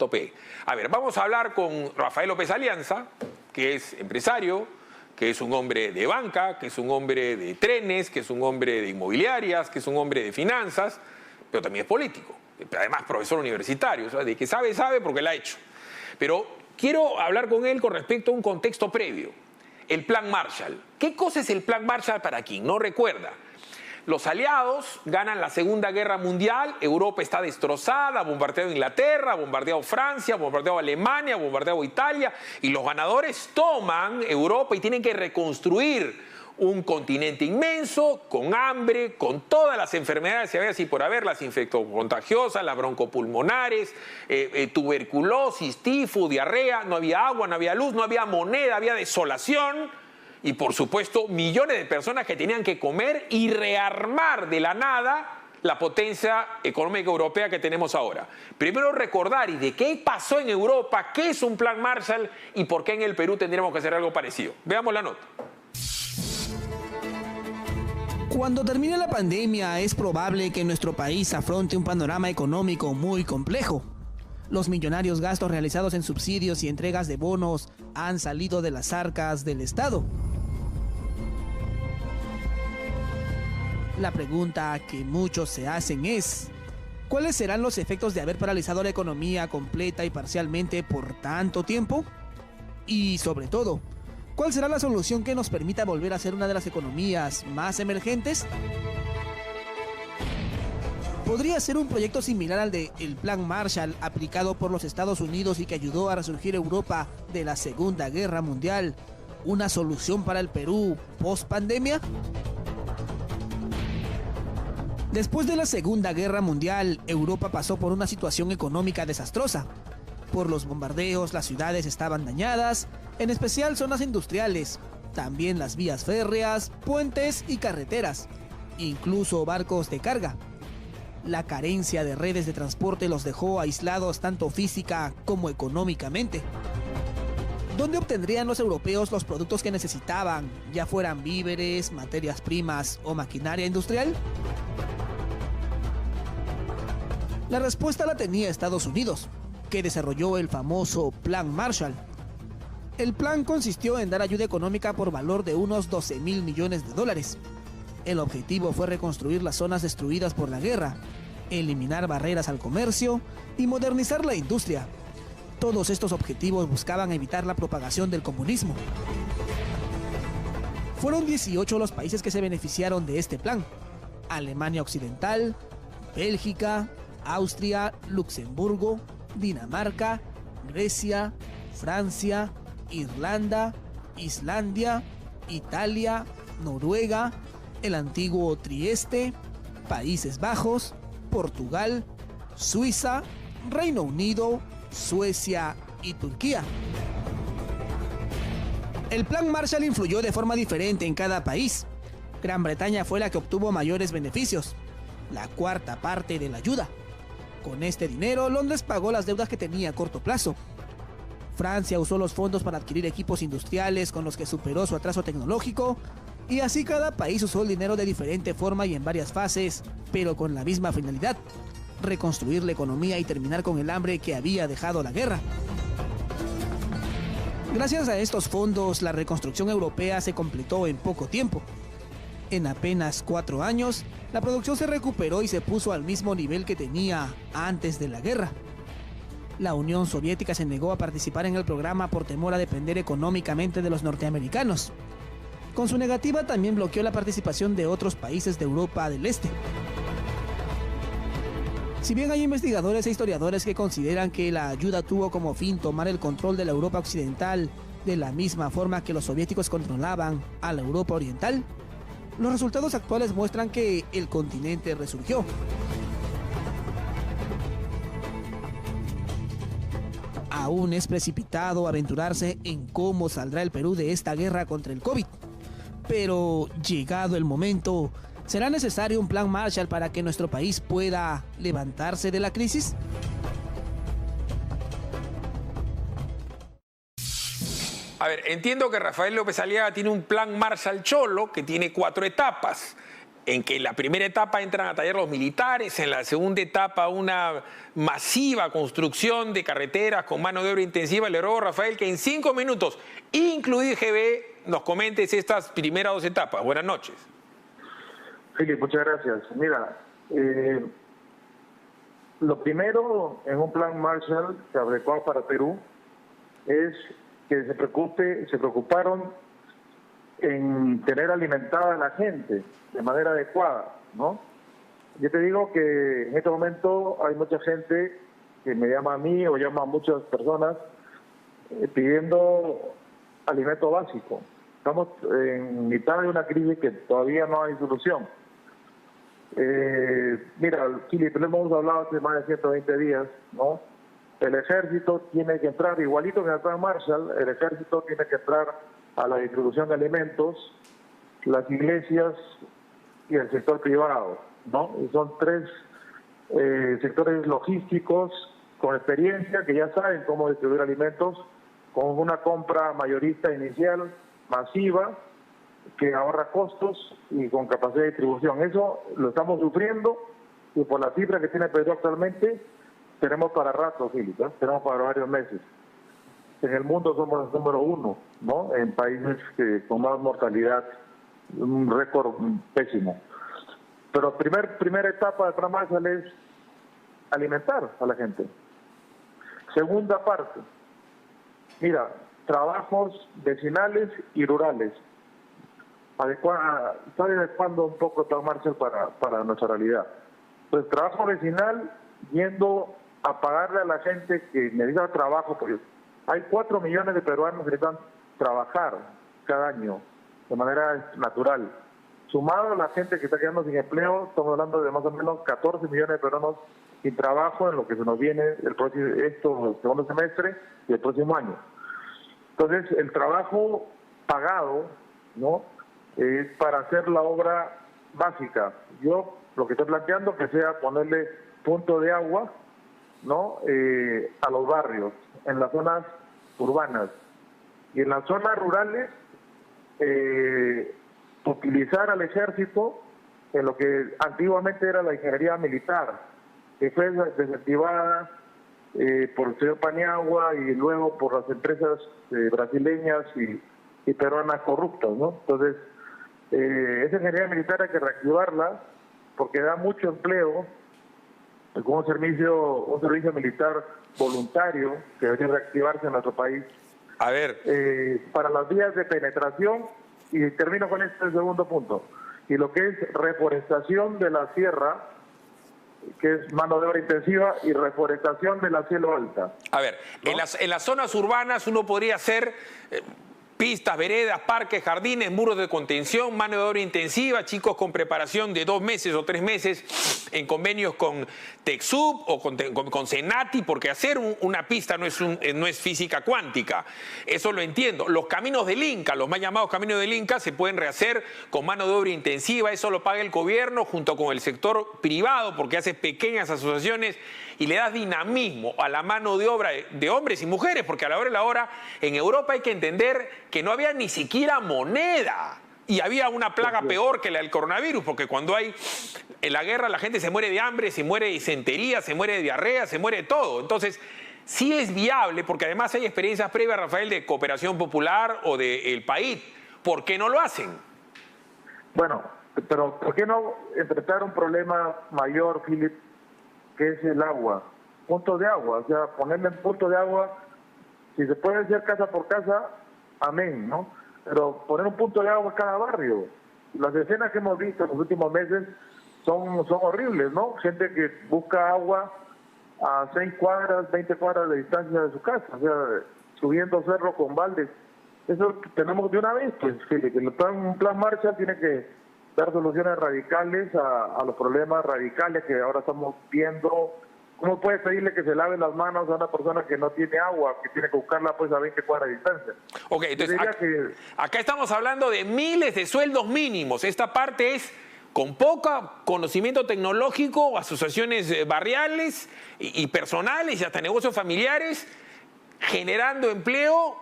P. A ver, vamos a hablar con Rafael López Alianza, que es empresario, que es un hombre de banca, que es un hombre de trenes, que es un hombre de inmobiliarias, que es un hombre de finanzas, pero también es político. Además, profesor universitario, o sea, de que sabe, sabe porque lo ha hecho. Pero quiero hablar con él con respecto a un contexto previo. El Plan Marshall. ¿Qué cosa es el Plan Marshall para quien no recuerda? Los aliados ganan la Segunda Guerra Mundial, Europa está destrozada, ha bombardeado Inglaterra, ha bombardeado Francia, ha bombardeado Alemania, ha bombardeado Italia, y los ganadores toman Europa y tienen que reconstruir un continente inmenso, con hambre, con todas las enfermedades, si había así por haber, las infectocontagiosas, las broncopulmonares, tuberculosis, tifo, diarrea, no había agua, no había luz, no había moneda, había desolación y, por supuesto, millones de personas que tenían que comer y rearmar de la nada la potencia económica europea que tenemos ahora. Primero recordar, ¿y de qué pasó en Europa? ¿Qué es un Plan Marshall? ¿Y por qué en el Perú tendríamos que hacer algo parecido? Veamos la nota. Cuando termine la pandemia, es probable que nuestro país afronte un panorama económico muy complejo. Los millonarios gastos realizados en subsidios y entregas de bonos han salido de las arcas del Estado. La pregunta que muchos se hacen es: ¿cuáles serán los efectos de haber paralizado la economía completa y parcialmente por tanto tiempo? Y sobre todo, ¿cuál será la solución que nos permita volver a ser una de las economías más emergentes? ¿Podría ser un proyecto similar al del Plan Marshall aplicado por los Estados Unidos y que ayudó a resurgir Europa de la Segunda Guerra Mundial una solución para el Perú post-pandemia? Después de la Segunda Guerra Mundial, Europa pasó por una situación económica desastrosa. Por los bombardeos, las ciudades estaban dañadas, en especial zonas industriales, también las vías férreas, puentes y carreteras, incluso barcos de carga. La carencia de redes de transporte los dejó aislados tanto física como económicamente. ¿Dónde obtendrían los europeos los productos que necesitaban, ya fueran víveres, materias primas o maquinaria industrial? La respuesta la tenía Estados Unidos, que desarrolló el famoso Plan Marshall. El plan consistió en dar ayuda económica por valor de unos 12.000 millones de dólares. El objetivo fue reconstruir las zonas destruidas por la guerra, eliminar barreras al comercio y modernizar la industria. Todos estos objetivos buscaban evitar la propagación del comunismo. Fueron 18 los países que se beneficiaron de este plan: Alemania Occidental, Bélgica, Austria, Luxemburgo, Dinamarca, Grecia, Francia, Irlanda, Islandia, Italia, Noruega, el antiguo Trieste, Países Bajos, Portugal, Suiza, Reino Unido, Suecia y Turquía. El Plan Marshall influyó de forma diferente en cada país. Gran Bretaña fue la que obtuvo mayores beneficios, la cuarta parte de la ayuda. Con este dinero, Londres pagó las deudas que tenía a corto plazo. Francia usó los fondos para adquirir equipos industriales con los que superó su atraso tecnológico, y así cada país usó el dinero de diferente forma y en varias fases, pero con la misma finalidad: reconstruir la economía y terminar con el hambre que había dejado la guerra. Gracias a estos fondos, la reconstrucción europea se completó en poco tiempo. En apenas 4 años, la producción se recuperó y se puso al mismo nivel que tenía antes de la guerra. La Unión Soviética se negó a participar en el programa por temor a depender económicamente de los norteamericanos. Con su negativa también bloqueó la participación de otros países de Europa del Este. Si bien hay investigadores e historiadores que consideran que la ayuda tuvo como fin tomar el control de la Europa occidental de la misma forma que los soviéticos controlaban a la Europa oriental, los resultados actuales muestran que el continente resurgió. Aún es precipitado aventurarse en cómo saldrá el Perú de esta guerra contra el COVID, pero llegado el momento, ¿será necesario un plan Marshall para que nuestro país pueda levantarse de la crisis? A ver, entiendo que Rafael López Aliaga tiene un plan Marshall Cholo que tiene 4 etapas. en que en la primera etapa entran a tallar los militares, en la segunda etapa una masiva construcción de carreteras con mano de obra intensiva. Le ruego, Rafael, que en 5 minutos, incluido IGB, nos comentes estas primeras 2 etapas. Buenas noches. Filipe, muchas gracias. Mira, lo primero en un plan Marshall que adecuado para Perú es que se preocuparon en tener alimentada a la gente de manera adecuada, ¿no? Yo te digo que en este momento hay mucha gente que me llama a mí o llama a muchas personas pidiendo alimento básico. Estamos en mitad de una crisis que todavía no hay solución. Mira, Filipe, lo hemos hablado hace más de 120 días, ¿no? El ejército tiene que entrar, igualito que en el plan Marshall, el ejército tiene que entrar a la distribución de alimentos, las iglesias y el sector privado, ¿no? Y son 3 sectores logísticos con experiencia que ya saben cómo distribuir alimentos con una compra mayorista inicial, masiva, que ahorra costos y con capacidad de distribución. Eso lo estamos sufriendo y por la cifra que tiene Perú actualmente, tenemos para rato, Filipe, ¿eh? Tenemos para varios meses. En el mundo somos el número 1, ¿no? En países con más mortalidad, un récord pésimo. Pero primera etapa del plan Marshall es alimentar a la gente. Segunda parte, mira, trabajos vecinales y rurales. Está adecuando un poco el plan Marshall para nuestra realidad. Pues trabajo vecinal, yendo a pagarle a la gente que necesita trabajo, porque hay 4 millones de peruanos que necesitan trabajar cada año de manera natural. Sumado a la gente que está quedando sin empleo, estamos hablando de más o menos 14 millones de peruanos sin trabajo en lo que se nos viene el segundo semestre y el próximo año. Entonces, el trabajo pagado, ¿no?, es para hacer la obra básica. Yo lo que estoy planteando que sea ponerle punto de agua, ¿no?, a los barrios, en las zonas urbanas. Y en las zonas rurales, utilizar al ejército en lo que antiguamente era la ingeniería militar, que fue desincentivada por el señor Paniagua y luego por las empresas brasileñas y peruanas corruptas, ¿no? Entonces, esa ingeniería militar hay que reactivarla porque da mucho empleo con un servicio militar voluntario que debería reactivarse en nuestro país. A ver. Para las vías de penetración, y termino con este segundo punto, y lo que es reforestación de la sierra, que es mano de obra intensiva, y reforestación de la cielo alta. A ver, ¿no? En las zonas urbanas uno podría hacer pistas, veredas, parques, jardines, muros de contención, mano de obra intensiva, chicos con preparación de 2 meses o 3 meses en convenios con TecSub o con Senati, porque hacer una pista no es física cuántica. Eso lo entiendo. Los caminos del Inca, los más llamados caminos del Inca, se pueden rehacer con mano de obra intensiva. Eso lo paga el gobierno junto con el sector privado, porque hace pequeñas asociaciones y le das dinamismo a la mano de obra de hombres y mujeres, porque a la hora de la hora en Europa hay que entender que no había ni siquiera moneda y había una plaga peor que la del coronavirus, porque cuando hay en la guerra la gente se muere de hambre, se muere de disentería, se muere de diarrea, se muere de todo. Entonces, sí es viable, porque además hay experiencias previas, Rafael, de Cooperación Popular o de El País. ¿Por qué no lo hacen? Bueno, pero ¿por qué no enfrentar un problema mayor, Philip, que es el agua? Punto de agua, o sea, ponerle en punto de agua, si se puede hacer casa por casa, amén, ¿no? Pero poner un punto de agua en cada barrio. Las escenas que hemos visto en los últimos meses son horribles, ¿no? Gente que busca agua a 6 cuadras, 20 cuadras de distancia de su casa, o sea, subiendo cerro con baldes. Eso tenemos de una vez, pues, Felipe. Un plan Marshall tiene que dar soluciones radicales a los problemas radicales que ahora estamos viendo. ¿Cómo puedes pedirle que se lave las manos a una persona que no tiene agua, que tiene que buscarla pues a 20 cuadras de distancia? Ok, entonces acá estamos hablando de miles de sueldos mínimos. Esta parte es con poco conocimiento tecnológico, asociaciones barriales y personales y hasta negocios familiares, generando empleo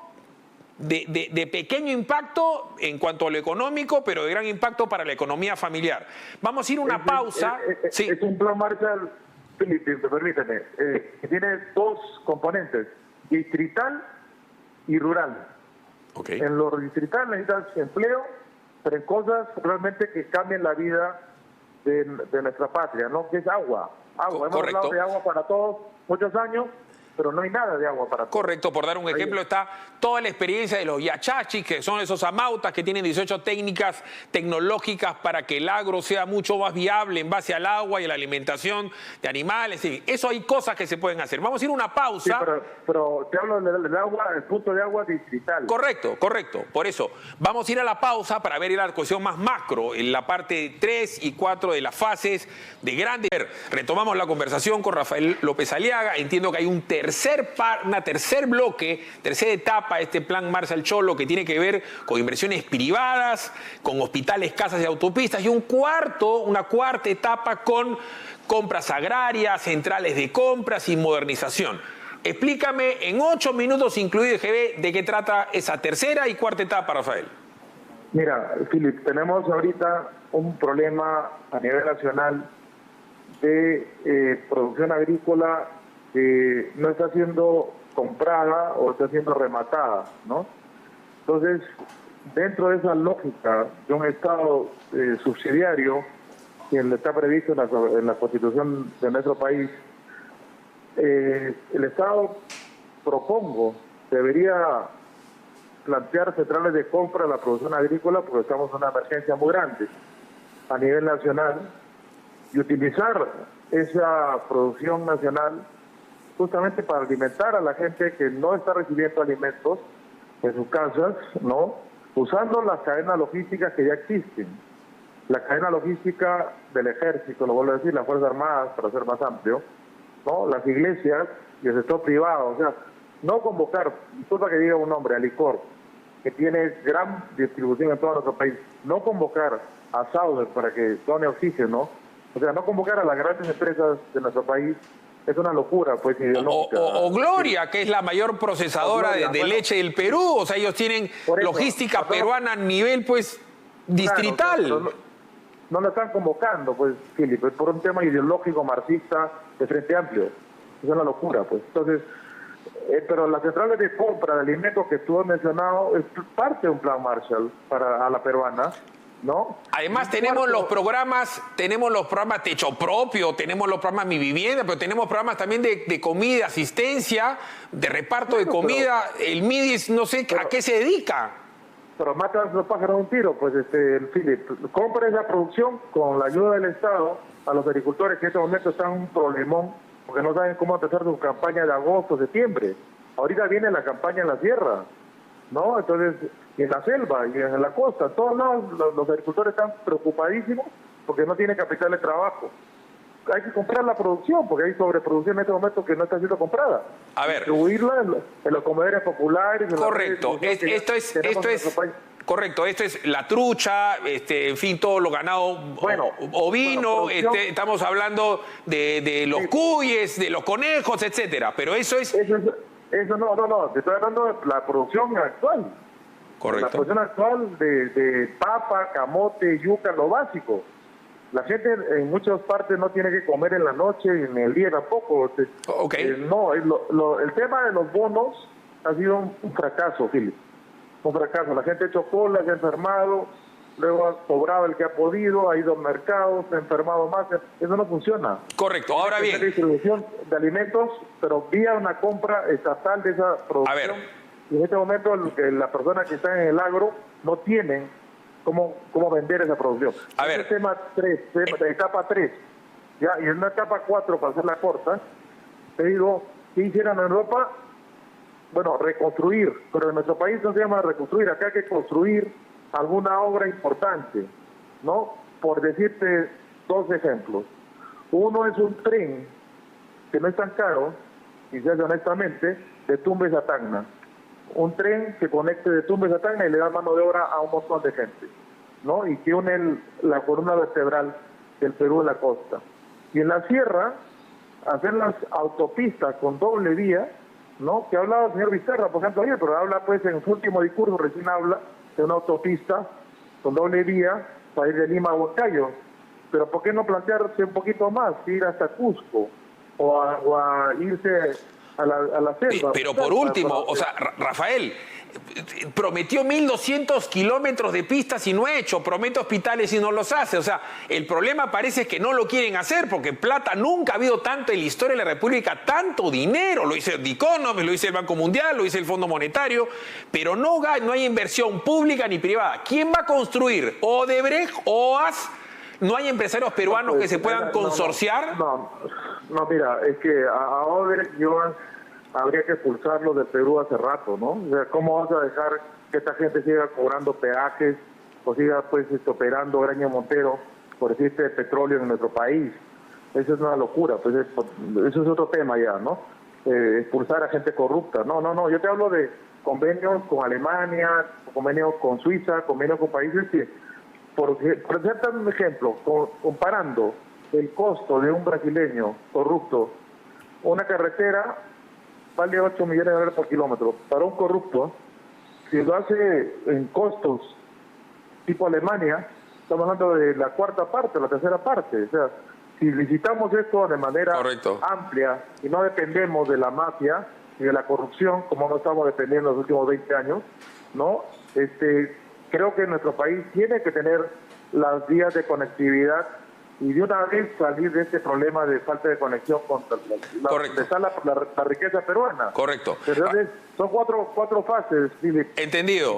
de pequeño impacto en cuanto a lo económico, pero de gran impacto para la economía familiar. Vamos a ir a una pausa. Sí. Es un plan Marshall, Felipe, permíteme, que tiene dos componentes, distrital y rural. Okay. En lo distrital necesitas empleo, pero en cosas realmente que cambien la vida de nuestra patria, ¿no? Que es agua. Hemos hablado de agua para todos muchos años, pero no hay nada de agua para todos. Correcto, por dar un ejemplo, está toda la experiencia de los yachachis, que son esos amautas que tienen 18 técnicas tecnológicas para que el agro sea mucho más viable en base al agua y a la alimentación de animales. Sí, eso hay cosas que se pueden hacer. Vamos a ir a una pausa. Sí, pero te hablo del agua, el punto de agua distrital. Correcto. Por eso, vamos a ir a la pausa para ver la cuestión más macro, en la parte 3 y 4 de las fases de grandes. Retomamos la conversación con Rafael López Aliaga. Entiendo que hay un tercer bloque, tercera etapa de este plan Marshall Cholo, que tiene que ver con inversiones privadas, con hospitales, casas y autopistas, y una cuarta etapa con compras agrarias, centrales de compras y modernización. Explícame en 8 minutos, incluido el GB, de qué trata esa tercera y cuarta etapa, Rafael. Mira, Philip, tenemos ahorita un problema a nivel nacional de producción agrícola que no está siendo comprada o está siendo rematada, ¿no? Entonces, dentro de esa lógica de un Estado subsidiario, que está previsto en la Constitución de nuestro país, el Estado, propongo, debería plantear centrales de compra de la producción agrícola, porque estamos en una emergencia muy grande a nivel nacional, y utilizar esa producción nacional justamente para alimentar a la gente que no está recibiendo alimentos en sus casas, ¿no? Usando las cadenas logísticas que ya existen. La cadena logística del ejército, lo vuelvo a decir, las Fuerzas Armadas, para ser más amplio, ¿no? Las iglesias y el sector privado. O sea, no convocar, disculpa que diga un nombre, Alicor, que tiene gran distribución en todo nuestro país, no convocar a Sauder para que done oxígeno, o sea, no convocar a las grandes empresas de nuestro país, es una locura, pues, ideológica. O Gloria, que es la mayor procesadora de leche del Perú. O sea, ellos tienen logística peruana a nivel, pues, distrital. Claro, no lo están convocando, pues, Filipe, por un tema ideológico marxista de Frente Amplio. Es una locura, pues. Entonces, pero las centrales de compra de alimentos que tú has mencionado es parte de un plan Marshall a la peruana, ¿no? Además tenemos los programas Techo Propio, tenemos los programas Mi Vivienda, pero tenemos programas también de comida, asistencia, de reparto de comida. El MIDIS, no sé a qué se dedica. Pero matan los pájaros de un tiro, pues, Philip, compra esa producción con la ayuda del Estado a los agricultores que en este momento están en un problemón porque no saben cómo empezar su campaña de agosto, septiembre. Ahorita viene la campaña en la sierra, ¿no? Entonces, y en la selva, y en la costa, en todos lados los agricultores están preocupadísimos porque no tienen capital de trabajo. Hay que comprar la producción, porque hay sobreproducción en este momento que no está siendo comprada. A ver. Distribuirla en los comederos populares. Correcto. Correcto, esto es la trucha, en fin, todo lo ganado ovino, estamos hablando de los cuyes, de los conejos, etcétera. Pero eso es... Eso no, te estoy hablando de la producción actual. Correcto. La producción actual de papa, camote, yuca, lo básico. La gente en muchas partes no tiene que comer en la noche y en el día tampoco. El tema de los bonos ha sido un fracaso, Philip. Un fracaso. La gente ha hecho cola, se ha enfermado, luego ha cobrado el que ha podido, ha ido al mercado, se ha enfermado más. Eso no funciona. Correcto. Ahora bien. Distribución de alimentos, pero vía una compra estatal de esa producción. A ver. Y en este momento las personas que están en el agro no tienen cómo vender esa producción. A ver. Tema 3, etapa 3. Ya, y en una etapa 4, para hacerla corta, te digo, ¿qué hicieron en Europa? Bueno, reconstruir, pero en nuestro país no se llama reconstruir, acá hay que construir alguna obra importante, ¿no? Por decirte 2 ejemplos. Uno es un tren que no es tan caro, y se hace honestamente, de Tumbes a Tacna. Un tren que conecte de Tumbes a Tacna y le da mano de obra a un montón de gente, ¿no? Y que une la columna vertebral del Perú a la costa. Y en la sierra, hacer las autopistas con doble vía, ¿no? Que hablaba el señor Vizcarra, por ejemplo, ayer, pero habla pues en su último discurso, recién habla de una autopista con doble vía para ir de Lima a Huancayo. Pero ¿por qué no plantearse un poquito más, ir hasta Cusco o a irse a la selva? Pero por último, o sea, Rafael, prometió 1.200 kilómetros de pistas y no ha hecho, promete hospitales y no los hace. O sea, el problema parece que no lo quieren hacer porque plata nunca ha habido tanto en la historia de la República, tanto dinero. Lo dice The Economist, lo dice el Banco Mundial, lo dice el Fondo Monetario, pero no hay inversión pública ni privada. ¿Quién va a construir? ¿Odebrecht? ¿OAS? ¿No hay empresarios peruanos que se puedan consorciar? No, mira, es que a Odebrecht y OAS habría que expulsarlo de Perú hace rato, ¿no? O sea, ¿cómo vas a dejar que esta gente siga cobrando peajes o siga pues operando Graña Montero por decirte petróleo en nuestro país? Eso es una locura, pues eso es otro tema ya, ¿no? Expulsar a gente corrupta. No, yo te hablo de convenios con Alemania, convenios con Suiza, convenios con países que, por ejemplo, un ejemplo, comparando el costo de un brasileño corrupto, una carretera vale 8 millones de dólares por kilómetro. Para un corrupto, si lo hace en costos tipo Alemania, estamos hablando de la cuarta parte, la tercera parte. O sea, si licitamos esto de manera amplia y no dependemos de la mafia y de la corrupción, como no estamos dependiendo en los últimos 20 años, ¿no? Creo que nuestro país tiene que tener las vías de conectividad y de una vez salir de este problema de falta de conexión con la riqueza peruana. Correcto. Entonces, son cuatro fases, Philip. Entendido.